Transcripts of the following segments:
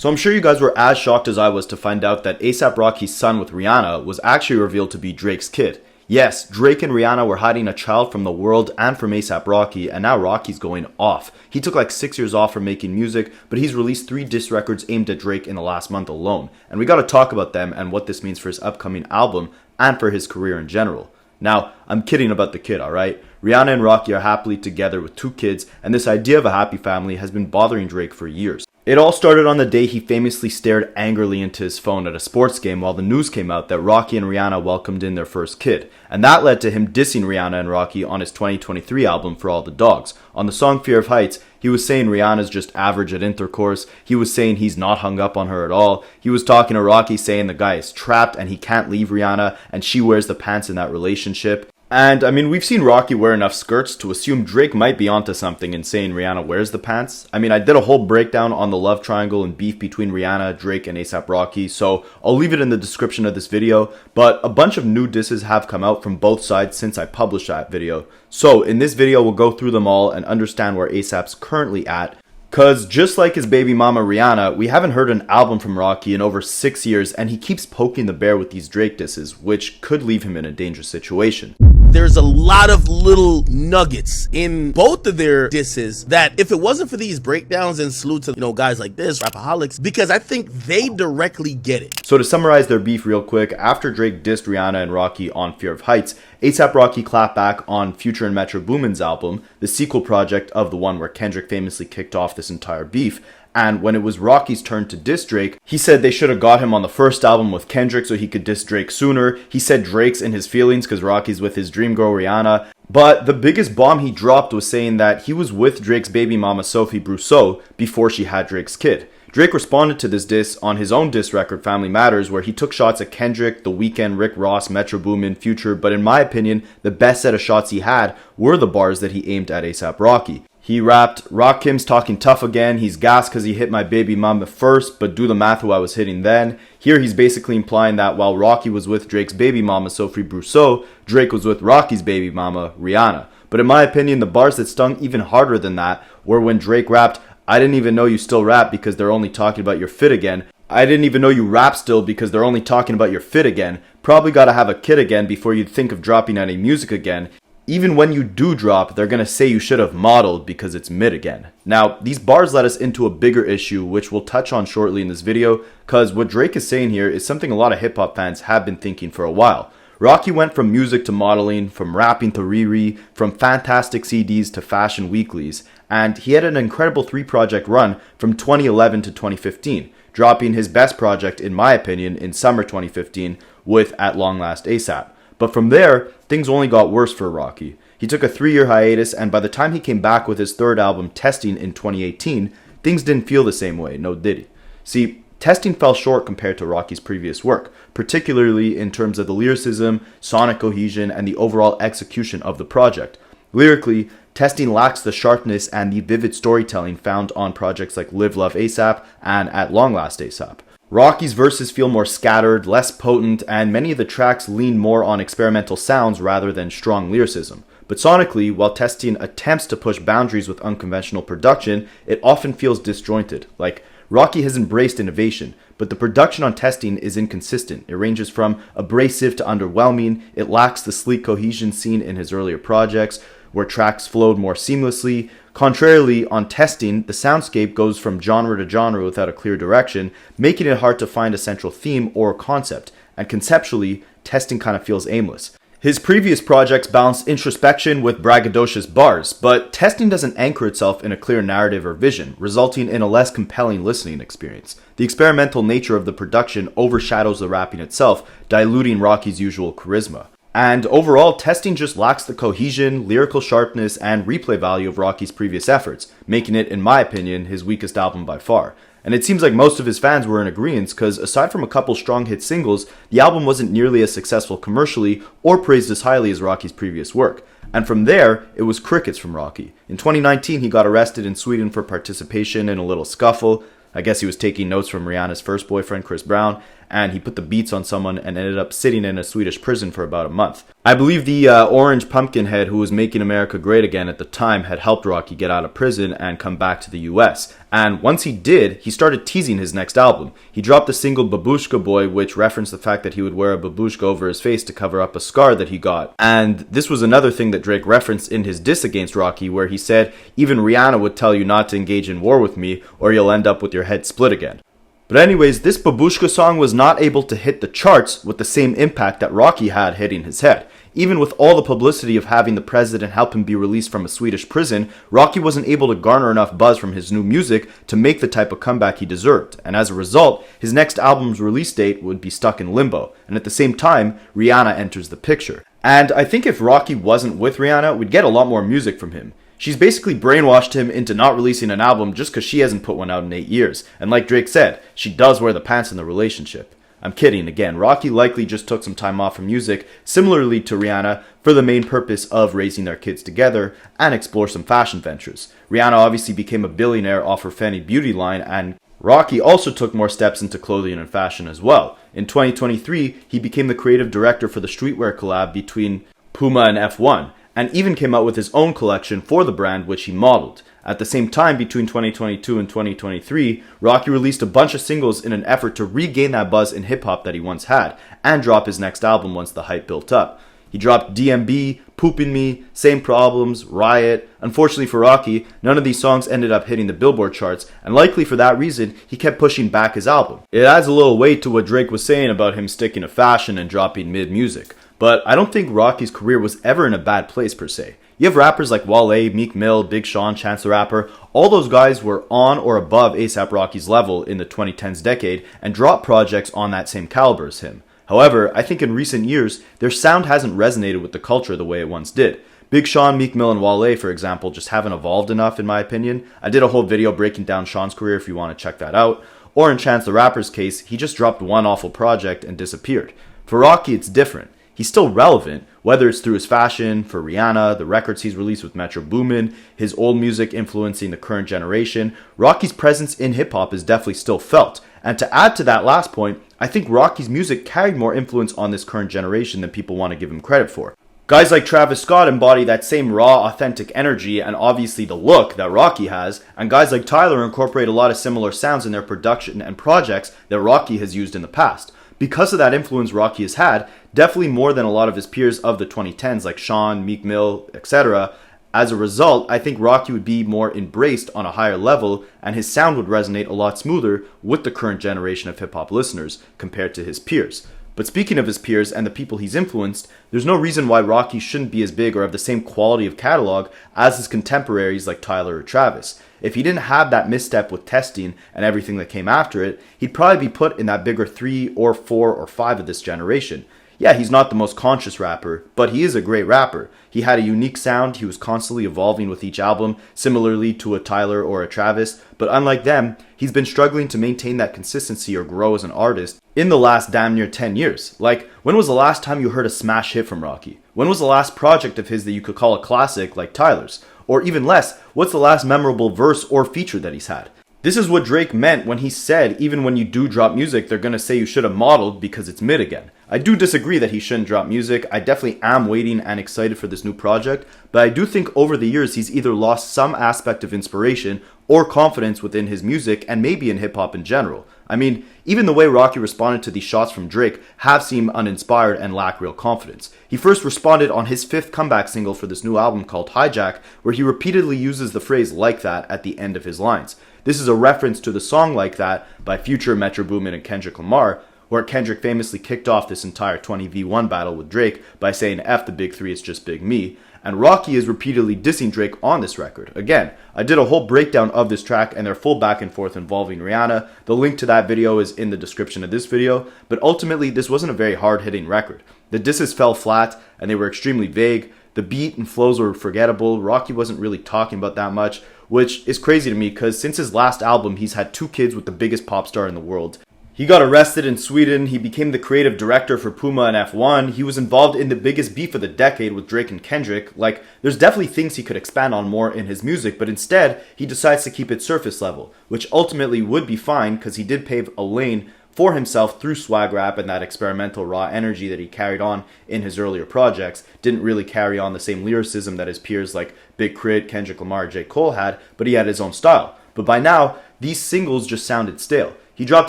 So I'm sure you guys were as shocked as I was to find out that A$AP Rocky's son with Rihanna was actually revealed to be Drake's kid. Yes, Drake and Rihanna were hiding a child from the world and from A$AP Rocky, and now Rocky's going off. He took like 6 years off from making music, but he's released 3 diss records aimed at Drake in the last month alone. And we gotta talk about them and what this means for his upcoming album and for his career in general. Now, I'm kidding about the kid, alright? Rihanna and Rocky are happily together with 2 kids, and this idea of a happy family has been bothering Drake for years. It all started on the day he famously stared angrily into his phone at a sports game while the news came out that Rocky and Rihanna welcomed in their first kid. And that led to him dissing Rihanna and Rocky on his 2023 album For All the Dogs. On the song Fear of Heights, he was saying Rihanna's just average at intercourse. He was saying he's not hung up on her at all. He was talking to Rocky saying the guy is trapped and he can't leave Rihanna and she wears the pants in that relationship. And, I mean, we've seen Rocky wear enough skirts to assume Drake might be onto something in saying Rihanna wears the pants. I mean, I did a whole breakdown on the love triangle and beef between Rihanna, Drake, and A$AP Rocky, so I'll leave it in the description of this video, but a bunch of new disses have come out from both sides since I published that video. So, in this video, we'll go through them all and understand where A$AP's currently at. Cause just like his baby mama Rihanna, we haven't heard an album from Rocky in over 6 years, and he keeps poking the bear with these Drake disses, which could leave him in a dangerous situation. There's a lot of little nuggets in both of their disses that if it wasn't for these breakdowns, and salute to, guys like this, Rapaholics, because I think they directly get it. So to summarize their beef real quick, after Drake dissed Rihanna and Rocky on Fear of Heights, A$AP Rocky clapped back on Future and Metro Boomin's album, the sequel project of the one where Kendrick famously kicked off this entire beef. And when it was Rocky's turn to diss Drake, he said they should have got him on the first album with Kendrick so he could diss Drake sooner. He said Drake's in his feelings because Rocky's with his dream girl Rihanna. But the biggest bomb he dropped was saying that he was with Drake's baby mama Sophie Brousseau before she had Drake's kid. Drake responded to this diss on his own diss record Family Matters, where he took shots at Kendrick, The Weeknd, Rick Ross, Metro Boomin, Future, but in my opinion, the best set of shots he had were the bars that he aimed at A$AP Rocky. He rapped, "Rakim's talking tough again, he's gassed cause he hit my baby mama first, but do the math who I was hitting then." Here he's basically implying that while Rocky was with Drake's baby mama Sophie Brousseau, Drake was with Rocky's baby mama Rihanna. But in my opinion, the bars that stung even harder than that were when Drake rapped, "I didn't even know you still rap because they're only talking about your fit again. I didn't even know you rap still because they're only talking about your fit again. Probably gotta have a kid again before you'd think of dropping any music again. Even when you do drop, they're gonna say you should have modeled because it's mid again." Now, these bars led us into a bigger issue, which we'll touch on shortly in this video, cause what Drake is saying here is something a lot of hip-hop fans have been thinking for a while. Rocky went from music to modeling, from rapping to Riri, from fantastic CDs to fashion weeklies, and he had an incredible 3-project run from 2011 to 2015, dropping his best project, in my opinion, in summer 2015 with At Long Last A$AP. But from there, things only got worse for Rocky. He took a 3-year hiatus, and by the time he came back with his 3rd album, Testing, in 2018, things didn't feel the same way, no did he? See, Testing fell short compared to Rocky's previous work, particularly in terms of the lyricism, sonic cohesion, and the overall execution of the project. Lyrically, Testing lacks the sharpness and the vivid storytelling found on projects like Live Love A$AP and At Long Last A$AP. Rocky's verses feel more scattered, less potent, and many of the tracks lean more on experimental sounds rather than strong lyricism. But sonically, while Testing attempts to push boundaries with unconventional production, it often feels disjointed. Like, Rocky has embraced innovation, but the production on Testing is inconsistent. It ranges from abrasive to underwhelming. It lacks the sleek cohesion seen in his earlier projects, where tracks flowed more seamlessly. Contrarily, on Testing, the soundscape goes from genre to genre without a clear direction, making it hard to find a central theme or concept, and conceptually, Testing kind of feels aimless. His previous projects balanced introspection with braggadocious bars, but Testing doesn't anchor itself in a clear narrative or vision, resulting in a less compelling listening experience. The experimental nature of the production overshadows the rapping itself, diluting Rocky's usual charisma. And overall, Testing just lacks the cohesion, lyrical sharpness, and replay value of Rocky's previous efforts, making it, in my opinion, his weakest album by far. And it seems like most of his fans were in agreement, because aside from a couple strong hit singles, the album wasn't nearly as successful commercially or praised as highly as Rocky's previous work. And from there, it was crickets from Rocky. In 2019, he got arrested in Sweden for participation in a little scuffle. I guess he was taking notes from Rihanna's first boyfriend, Chris Brown. and he put the beats on someone and ended up sitting in a Swedish prison for about a month. I believe the orange pumpkin head who was making America great again at the time had helped Rocky get out of prison and come back to the US. And once he did, he started teasing his next album. He dropped the single Babushka Boy, which referenced the fact that he would wear a babushka over his face to cover up a scar that he got. And this was another thing that Drake referenced in his diss against Rocky, where he said, "Even Rihanna would tell you not to engage in war with me, or you'll end up with your head split again." But anyways, this Babushka song was not able to hit the charts with the same impact that Rocky had hitting his head. Even with all the publicity of having the president help him be released from a Swedish prison, Rocky wasn't able to garner enough buzz from his new music to make the type of comeback he deserved. And as a result, his next album's release date would be stuck in limbo. And at the same time, Rihanna enters the picture. And I think if Rocky wasn't with Rihanna, we'd get a lot more music from him. She's basically brainwashed him into not releasing an album just because she hasn't put one out in 8 years. And like Drake said, she does wear the pants in the relationship. I'm kidding again. Rocky likely just took some time off from music, similarly to Rihanna, for the main purpose of raising their kids together and explore some fashion ventures. Rihanna obviously became a billionaire off her Fenty Beauty line, and Rocky also took more steps into clothing and fashion as well. In 2023, he became the creative director for the streetwear collab between Puma and F1, and even came out with his own collection for the brand, which he modeled. At the same time, between 2022 and 2023, Rocky released a bunch of singles in an effort to regain that buzz in hip-hop that he once had, and drop his next album once the hype built up. He dropped DMB, Poopin' Me, Same Problems, Riot. Unfortunately for Rocky, none of these songs ended up hitting the Billboard charts, and likely for that reason, he kept pushing back his album. It adds a little weight to what Drake was saying about him sticking to fashion and dropping mid-music. But I don't think Rocky's career was ever in a bad place per se. You have rappers like Wale, Meek Mill, Big Sean, Chance the Rapper. All those guys were on or above A$AP Rocky's level in the 2010s decade and dropped projects on that same caliber as him. However, I think in recent years, their sound hasn't resonated with the culture the way it once did. Big Sean, Meek Mill, and Wale, for example, just haven't evolved enough in my opinion. I did a whole video breaking down Sean's career if you want to check that out. Or in Chance the Rapper's case, he just dropped one awful project and disappeared. For Rocky, it's different. He's still relevant, whether it's through his fashion, for Rihanna, the records he's released with Metro Boomin, his old music influencing the current generation. Rocky's presence in hip-hop is definitely still felt. And to add to that last point, I think Rocky's music carried more influence on this current generation than people want to give him credit for. Guys like Travis Scott embody that same raw, authentic energy and obviously the look that Rocky has, and guys like Tyler incorporate a lot of similar sounds in their production and projects that Rocky has used in the past. Because of that influence Rocky has had, definitely more than a lot of his peers of the 2010s like Sean, Meek Mill, etc. As a result, I think Rocky would be more embraced on a higher level and his sound would resonate a lot smoother with the current generation of hip-hop listeners compared to his peers. But speaking of his peers and the people he's influenced, there's no reason why Rocky shouldn't be as big or have the same quality of catalog as his contemporaries like Tyler or Travis. If he didn't have that misstep with testing and everything that came after it, he'd probably be put in that bigger 3 or 4 or 5 of this generation. Yeah, he's not the most conscious rapper, but he is a great rapper. He had a unique sound, he was constantly evolving with each album, similarly to a Tyler or a Travis, but unlike them, he's been struggling to maintain that consistency or grow as an artist in the last damn near 10 years. Like, when was the last time you heard a smash hit from Rocky? When was the last project of his that you could call a classic like Tyler's? Or even less, what's the last memorable verse or feature that he's had? This is what Drake meant when he said even when you do drop music, they're gonna say you should have modeled because it's mid again. I do disagree that he shouldn't drop music. I definitely am waiting and excited for this new project, but I do think over the years he's either lost some aspect of inspiration or confidence within his music and maybe in hip-hop in general. I mean, even the way Rocky responded to these shots from Drake have seemed uninspired and lack real confidence. He first responded on his 5th comeback single for this new album called Hijack, where he repeatedly uses the phrase "like that" at the end of his lines. This is a reference to the song Like That by Future, Metro Boomin, and Kendrick Lamar, where Kendrick famously kicked off this entire 20v1 battle with Drake by saying "F the big three, it's just big me." And Rocky is repeatedly dissing Drake on this record. Again, I did a whole breakdown of this track and their full back and forth involving Rihanna. The link to that video is in the description of this video, but ultimately this wasn't a very hard-hitting record. The disses fell flat and they were extremely vague. The beat and flows were forgettable. Rocky wasn't really talking about that much, which is crazy to me because since his last album, he's had 2 kids with the biggest pop star in the world. He got arrested in Sweden, he became the creative director for Puma and F1, he was involved in the biggest beef of the decade with Drake and Kendrick. Like, there's definitely things he could expand on more in his music, but instead, he decides to keep it surface level, which ultimately would be fine because he did pave a lane for himself through swag rap and that experimental raw energy that he carried on in his earlier projects. Didn't really carry on the same lyricism that his peers like Big Crit, Kendrick Lamar, J. Cole had, but he had his own style. But by now, these singles just sounded stale. He dropped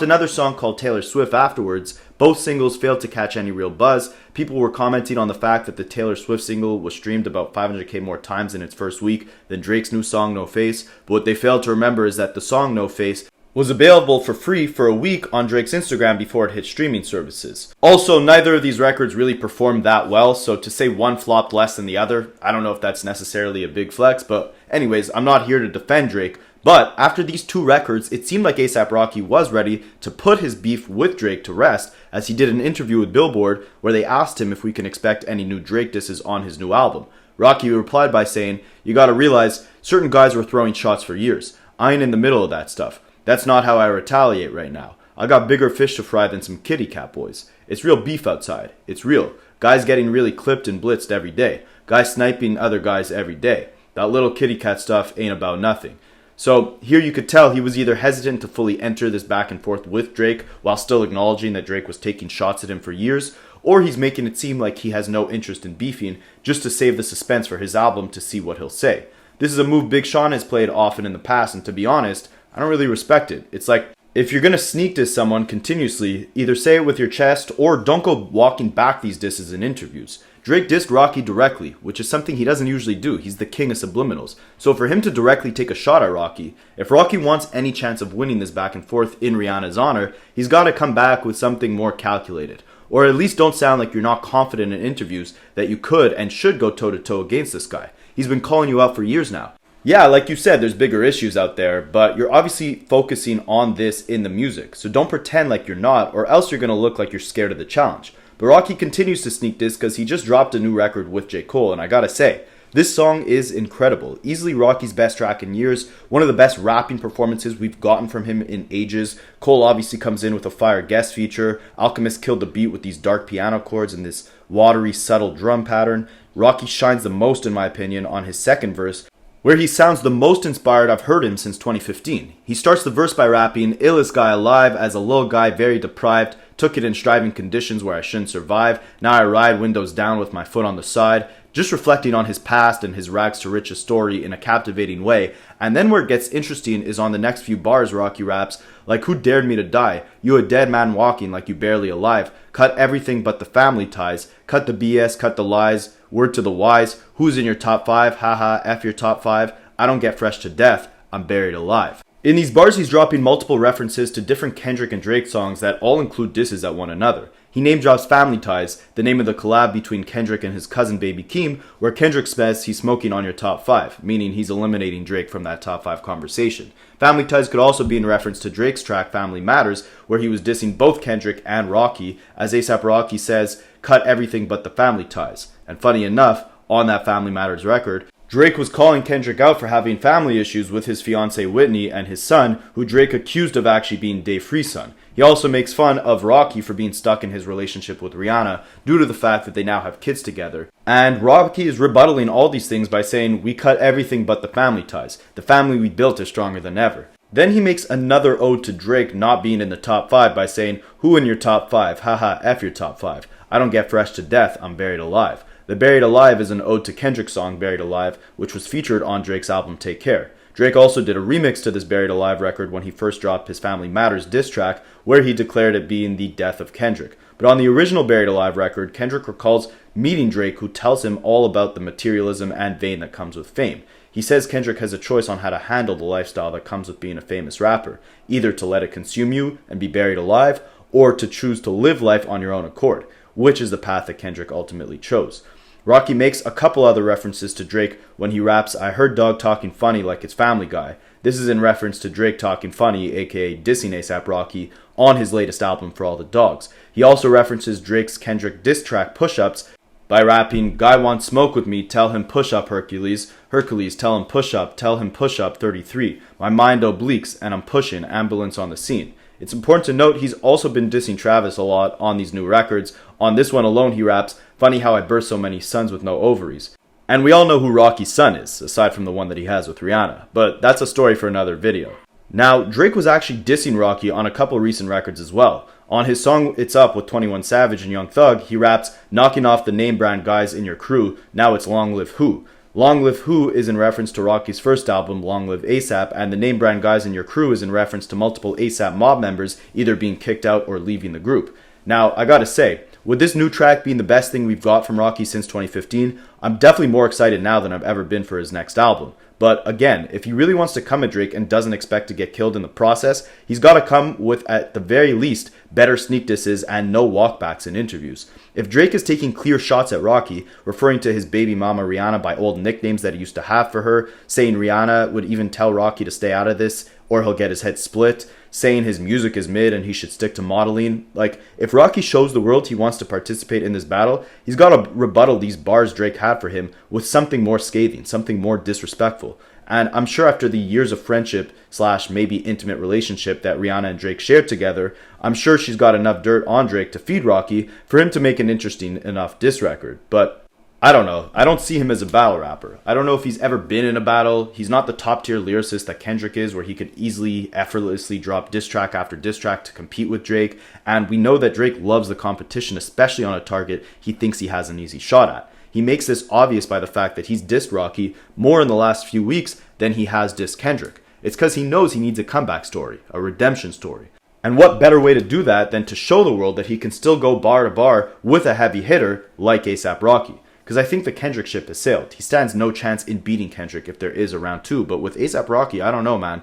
another song called Taylor Swift afterwards. Both singles failed to catch any real buzz. People were commenting on the fact that the Taylor Swift single was streamed about 500k more times in its first week than Drake's new song No Face, but what they failed to remember is that the song No Face was available for free for a week on Drake's Instagram before it hit streaming services. Also, neither of these records really performed that well, so to say one flopped less than the other, I don't know if that's necessarily a big flex, but anyways, I'm not here to defend Drake. But after these two records, it seemed like A$AP Rocky was ready to put his beef with Drake to rest, as he did an interview with Billboard where they asked him if we can expect any new Drake disses on his new album. Rocky replied by saying, "You gotta realize, certain guys were throwing shots for years. I ain't in the middle of that stuff. That's not how I retaliate right now. I got bigger fish to fry than some kitty cat boys. It's real beef outside. It's real. Guys getting really clipped and blitzed every day. Guys sniping other guys every day. That little kitty cat stuff ain't about nothing." So here you could tell he was either hesitant to fully enter this back and forth with Drake while still acknowledging that Drake was taking shots at him for years, or he's making it seem like he has no interest in beefing just to save the suspense for his album to see what he'll say. This is a move Big Sean has played often in the past, and to be honest, I don't really respect it. It's like, if you're gonna sneak diss someone continuously, either say it with your chest or don't go walking back these disses in interviews. Drake dissed Rocky directly, which is something he doesn't usually do. He's the king of subliminals. So for him to directly take a shot at Rocky, if Rocky wants any chance of winning this back and forth in Rihanna's honor, he's got to come back with something more calculated. Or at least don't sound like you're not confident in interviews that you could and should go toe-to-toe against this guy. He's been calling you out for years now. Yeah, like you said, there's bigger issues out there, but you're obviously focusing on this in the music. So don't pretend like you're not, or else you're going to look like you're scared of the challenge. But Rocky continues to sneak diss because he just dropped a new record with J. Cole, and I gotta say, this song is incredible. Easily Rocky's best track in years, one of the best rapping performances we've gotten from him in ages. Cole obviously comes in with a fire guest feature. Alchemist killed the beat with these dark piano chords and this watery, subtle drum pattern. Rocky shines the most, in my opinion, on his second verse, where he sounds the most inspired I've heard him since 2015. He starts the verse by rapping, "Illest guy alive, as a little guy very deprived, took it in striving conditions where I shouldn't survive. Now I ride windows down with my foot on the side," just reflecting on his past and his rags to riches story in a captivating way. And then where it gets interesting is on the next few bars Rocky raps, like, "Who dared me to die? You a dead man walking like you barely alive. Cut everything but the family ties. Cut the BS, cut the lies. Word to the wise. Who's in your top 5? Haha, F your top 5. I don't get fresh to death. I'm buried alive." In these bars, he's dropping multiple references to different Kendrick and Drake songs that all include disses at one another. He name drops Family Ties, the name of the collab between Kendrick and his cousin Baby Keem, where Kendrick says he's smoking on your top 5, meaning he's eliminating Drake from that top 5 conversation. Family Ties could also be in reference to Drake's track Family Matters, where he was dissing both Kendrick and Rocky, as A$AP Rocky says, "Cut everything but the family ties." And funny enough, on that Family Matters record, Drake was calling Kendrick out for having family issues with his fiancée Whitney and his son, who Drake accused of actually being Dave Free's son. He also makes fun of Rocky for being stuck in his relationship with Rihanna due to the fact that they now have kids together. And Rocky is rebuttaling all these things by saying, "We cut everything but the family ties. The family we built is stronger than ever." Then he makes another ode to Drake not being in the top 5 by saying, "Who in your top 5? Haha, F your top 5. I don't get fresh to death, I'm buried alive." The Buried Alive is an ode to Kendrick's song Buried Alive, which was featured on Drake's album Take Care. Drake also did a remix to this Buried Alive record when he first dropped his Family Matters diss track, where he declared it being the death of Kendrick. But on the original Buried Alive record, Kendrick recalls meeting Drake, who tells him all about the materialism and vain that comes with fame. He says Kendrick has a choice on how to handle the lifestyle that comes with being a famous rapper, either to let it consume you and be buried alive, or to choose to live life on your own accord, which is the path that Kendrick ultimately chose. Rocky makes a couple other references to Drake when he raps, "I heard dog talking funny like it's Family Guy." This is in reference to Drake talking funny, aka dissing A$AP Rocky, on his latest album For All the Dogs. He also references Drake's Kendrick diss track Push-Ups by rapping, "Guy wants smoke with me, tell him push up Hercules. Hercules, tell him push up 33. My mind obliques and I'm pushing, ambulance on the scene." It's important to note he's also been dissing Travis a lot on these new records. On this one alone he raps, "Funny how I birth so many sons with no ovaries." And we all know who Rocky's son is, aside from the one that he has with Rihanna. But that's a story for another video. Now, Drake was actually dissing Rocky on a couple recent records as well. On his song It's Up with 21 Savage and Young Thug, he raps, "Knocking off the name brand guys in your crew, now it's Long Live Who." Long Live Who is in reference to Rocky's first album, Long Live ASAP, and the name brand guys in your crew is in reference to multiple ASAP mob members either being kicked out or leaving the group. Now, I gotta say, with this new track being the best thing we've got from Rocky since 2015, I'm definitely more excited now than I've ever been for his next album. But again, if he really wants to come at Drake and doesn't expect to get killed in the process, he's got to come with, at the very least, better sneak disses and no walkbacks in interviews. If Drake is taking clear shots at Rocky, referring to his baby mama Rihanna by old nicknames that he used to have for her, saying Rihanna would even tell Rocky to stay out of this or he'll get his head split, saying his music is mid and he should stick to modeling. Like, if Rocky shows the world he wants to participate in this battle, he's got to rebuttal these bars Drake had for him with something more scathing, something more disrespectful. And I'm sure after the years of friendship / maybe intimate relationship that Rihanna and Drake shared together, I'm sure she's got enough dirt on Drake to feed Rocky for him to make an interesting enough diss record. But I don't know. I don't see him as a battle rapper. I don't know if he's ever been in a battle. He's not the top tier lyricist that Kendrick is, where he could easily, effortlessly drop diss track after diss track to compete with Drake. And we know that Drake loves the competition, especially on a target he thinks he has an easy shot at. He makes this obvious by the fact that he's dissed Rocky more in the last few weeks than he has dissed Kendrick. It's because he knows he needs a comeback story, a redemption story. And what better way to do that than to show the world that he can still go bar to bar with a heavy hitter like A$AP Rocky? Because I think the Kendrick ship has sailed. He stands no chance in beating Kendrick if there is a round two. But with A$AP Rocky, I don't know, man.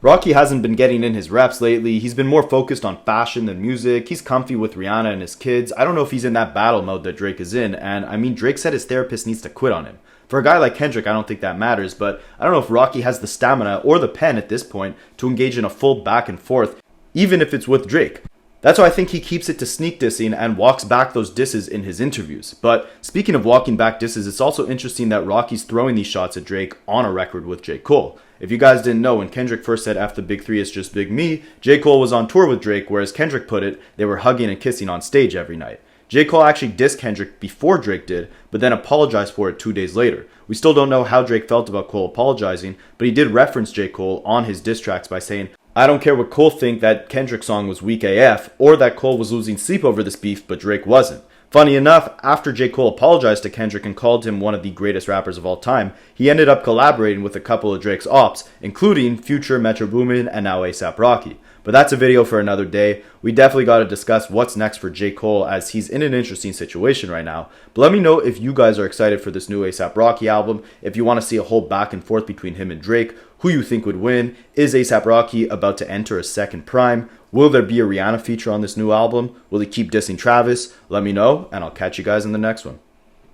Rocky hasn't been getting in his reps lately. He's been more focused on fashion than music. He's comfy with Rihanna and his kids. I don't know if he's in that battle mode that Drake is in. And I mean, Drake said his therapist needs to quit on him. For a guy like Kendrick, I don't think that matters. But I don't know if Rocky has the stamina or the pen at this point to engage in a full back and forth, even if it's with Drake. That's why I think he keeps it to sneak dissing and walks back those disses in his interviews. But speaking of walking back disses, it's also interesting that Rocky's throwing these shots at Drake on a record with J. Cole. If you guys didn't know, when Kendrick first said F the big three is just big me, J. Cole was on tour with Drake, whereas Kendrick put it, they were hugging and kissing on stage every night. J. Cole actually dissed Kendrick before Drake did, but then apologized for it 2 days later. We still don't know how Drake felt about Cole apologizing, but he did reference J. Cole on his diss tracks by saying, "I don't care what Cole think that Kendrick song was weak AF, or that Cole was losing sleep over this beef, but Drake wasn't." Funny enough, after J. Cole apologized to Kendrick and called him one of the greatest rappers of all time, he ended up collaborating with a couple of Drake's ops, including Future, Metro Boomin, and now A$AP Rocky. But that's a video for another day. We definitely got to discuss what's next for J. Cole, as he's in an interesting situation right now. But let me know if you guys are excited for this new A$AP Rocky album, if you want to see a whole back and forth between him and Drake, who you think would win. Is A$AP Rocky about to enter a second prime? Will there be a Rihanna feature on this new album? Will he keep dissing Travis? Let me know, and I'll catch you guys in the next one.